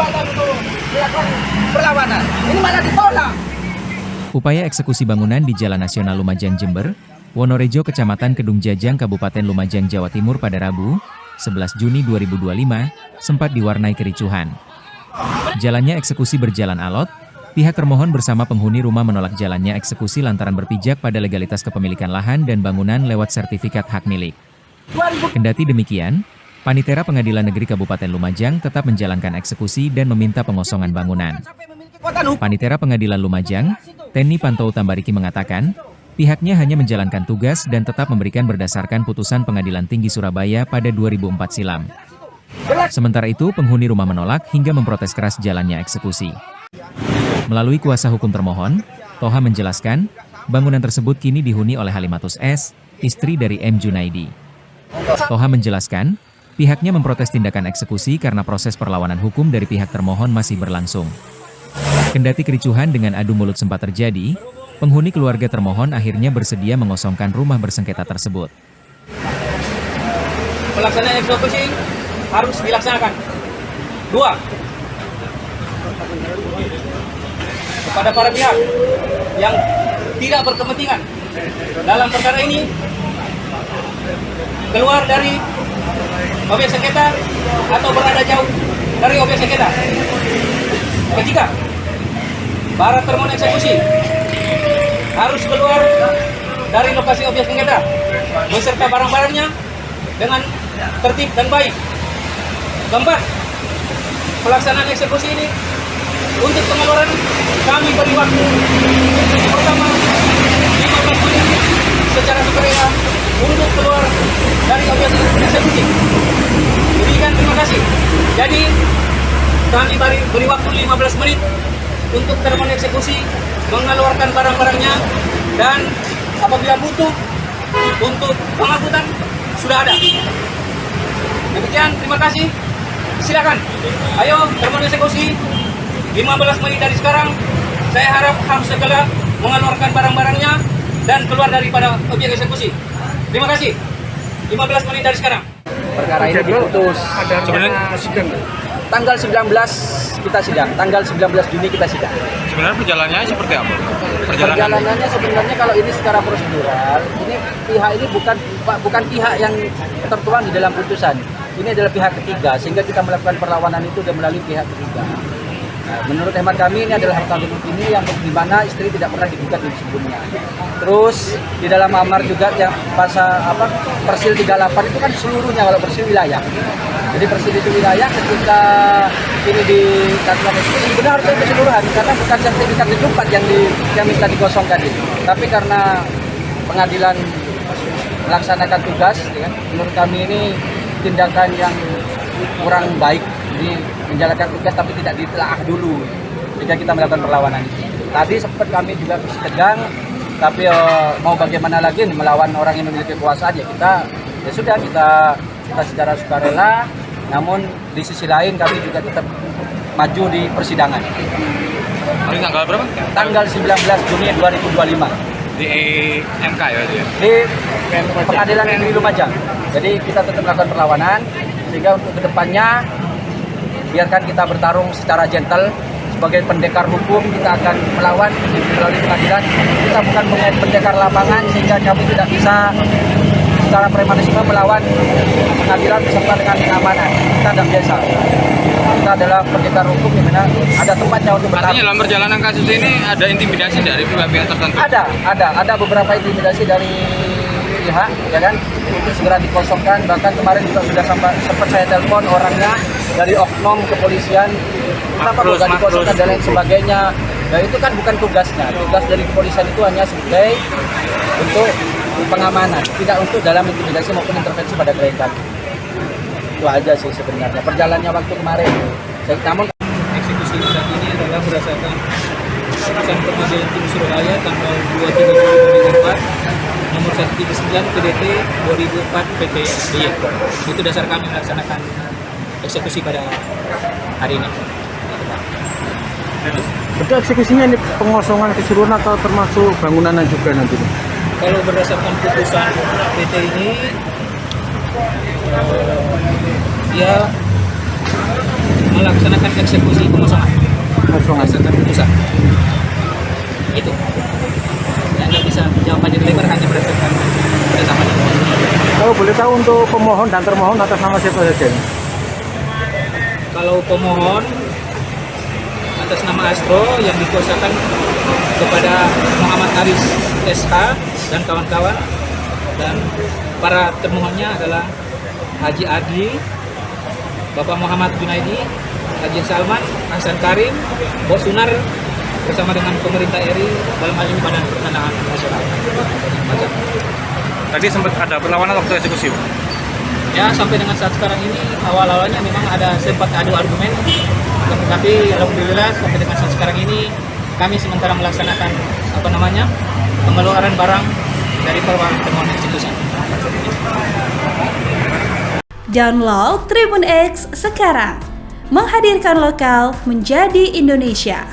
kesempatan untuk melakukan perlawanan. Ini malah ditolak. Upaya eksekusi bangunan di Jalan Nasional Lumajang, Jember, Wonorejo, Kecamatan Kedung Jajang, Kabupaten Lumajang, Jawa Timur pada Rabu, 11 Juni 2025, sempat diwarnai kericuhan. Jalannya eksekusi berjalan alot, pihak termohon bersama penghuni rumah menolak jalannya eksekusi lantaran berpijak pada legalitas kepemilikan lahan dan bangunan lewat sertifikat hak milik. Kendati demikian, Panitera Pengadilan Negeri Kabupaten Lumajang tetap menjalankan eksekusi dan meminta pengosongan bangunan. Panitera Pengadilan Lumajang, Tenny Pantou Tambariki mengatakan, pihaknya hanya menjalankan tugas dan tetap memberikan berdasarkan putusan Pengadilan Tinggi Surabaya pada 2004 silam. Sementara itu, penghuni rumah menolak hingga memprotes keras jalannya eksekusi. Melalui kuasa hukum termohon, Toha menjelaskan, bangunan tersebut kini dihuni oleh Halimatus S., istri dari M. Junaidi. Toha menjelaskan, pihaknya memprotes tindakan eksekusi karena proses perlawanan hukum dari pihak termohon masih berlangsung. Kendati kericuhan dengan adu mulut sempat terjadi, penghuni keluarga termohon akhirnya bersedia mengosongkan rumah bersengketa tersebut. Pelaksanaan eksekusi harus dilaksanakan. 2. Kepada para pihak yang tidak berkepentingan dalam perkara ini, keluar dari objek sengketa atau berada jauh dari objek sengketa. Ketiga, para termohon eksekusi harus keluar dari lokasi objek sengketa beserta barang-barangnya dengan tertib dan baik. Keempat, pelaksanaan eksekusi ini untuk pengeluaran kami beri waktu pertama 15 menit secara sukarela untuk keluar dari objek eksekusi. Demikian, terima kasih. Jadi kami beri waktu 15 menit untuk termohon eksekusi mengeluarkan barang-barangnya, dan apabila butuh untuk pengangkutan sudah ada. Demikian, terima kasih. Silakan, ayo termohon eksekusi 15 menit dari sekarang. Saya harap harus segera mengeluarkan barang-barangnya dan keluar daripada objek eksekusi. Terima kasih. 15 menit dari sekarang. Perkara ini diputus. Sebenarnya sidang. Tanggal 19 kita sidang, tanggal 19 Juni kita sidang. Sebenarnya perjalanannya seperti apa? Perjalanannya sebenarnya kalau ini secara prosedural, ini pihak ini bukan pihak yang tertuang di dalam putusan. Ini adalah pihak ketiga, sehingga kita melakukan perlawanan itu sudah melalui pihak ketiga. Nah, menurut hemat kami ini adalah harta milik ini yang di mana istri tidak pernah digugat di sebelumnya. Terus di dalam amar juga yang Persil 38 itu kan seluruhnya kalau Persil wilayah. Jadi Persil itu wilayah, ketika ini dikatakan eksekusi benar harusnya keseluruhan karena bukan sertifikat 74 yang minta dikosongkan itu. Tapi karena pengadilan melaksanakan tugas, ya, menurut kami ini tindakan yang kurang baik. Jadi menjalankan tugas tapi tidak ditelaah dulu jika kita melakukan perlawanan itu. Tadi sempat kami juga tegang, tapi mau bagaimana lagi melawan orang yang memiliki kekuasaan, ya sudah kita secara sukarela. Namun di sisi lain kami juga tetap maju di persidangan. Hari tanggal berapa? Tanggal 19 Juni 2025. Di MK ya? Di Pengadilan Negeri Lumajang. Jadi kita tetap melakukan perlawanan sehingga untuk kedepannya biarkan kita bertarung secara gentle. Sebagai pendekar hukum kita akan melawan melalui pengadilan. Kita bukan pendekar lapangan sehingga kami tidak bisa secara premanisme melawan pengadilan beserta dengan keamanan. Kita tidak biasa. Kita adalah pendekar hukum di mana ada tempatnya untuk bertarung. Artinya dalam perjalanan kasus ini ada intimidasi dari pihak-pihak tertentu? Ada beberapa intimidasi dari pihak, ya kan, untuk segera dikosongkan. Bahkan kemarin juga sudah sempat saya telepon orangnya dari oknum kepolisian, kenapa nggak dikosongkan dan lain sebagainya. Nah itu kan bukan tugasnya. Tugas dari kepolisian itu hanya sebagai untuk pengamanan, tidak untuk dalam intimidasi maupun intervensi pada klien kami. Itu aja sih sebenarnya perjalannya waktu kemarin. Namun Eksekusi saat ini adalah berdasarkan putusan Pengadilan Tinggi Surabaya tanggal 23 Juli 2004 nomor 139 PDT 2004 PT SBY. Itu dasar kami melaksanakan eksekusi pada hari ini. Betul, eksekusinya ini pengosongan keseluruhan atau termasuk bangunan juga nanti? Kalau berdasarkan putusan PT ini, ya melaksanakan eksekusi pengosongan. Pengosongan. Berdasarkan putusan. Itu. Yang nggak bisa jawabannya lebar hanya berdasarkan penetapan. Kalau boleh tahu untuk pemohon dan termohon atas nama siapa saja? Kalau pemohon atas nama Astro yang dikuasakan kepada Muhammad Aris SH dan kawan-kawan, dan para termohonnya adalah Haji Adi, Bapak Muhammad Junaidi, Haji Salman, Hasan Karim, Bos Sunar bersama dengan pemerintah RI dalam hal ini Badan Pertanahan Nasional. Tadi sempat ada perlawanan waktu eksekusi, Pak? Ya, sampai dengan saat sekarang ini awal-awalnya memang ada sempat adu argumen, tapi alhamdulillah sampai dengan saat sekarang ini kami sementara melaksanakan pengeluaran barang dari permohonan eksekusi. Download Tribun X sekarang, menghadirkan lokal menjadi Indonesia.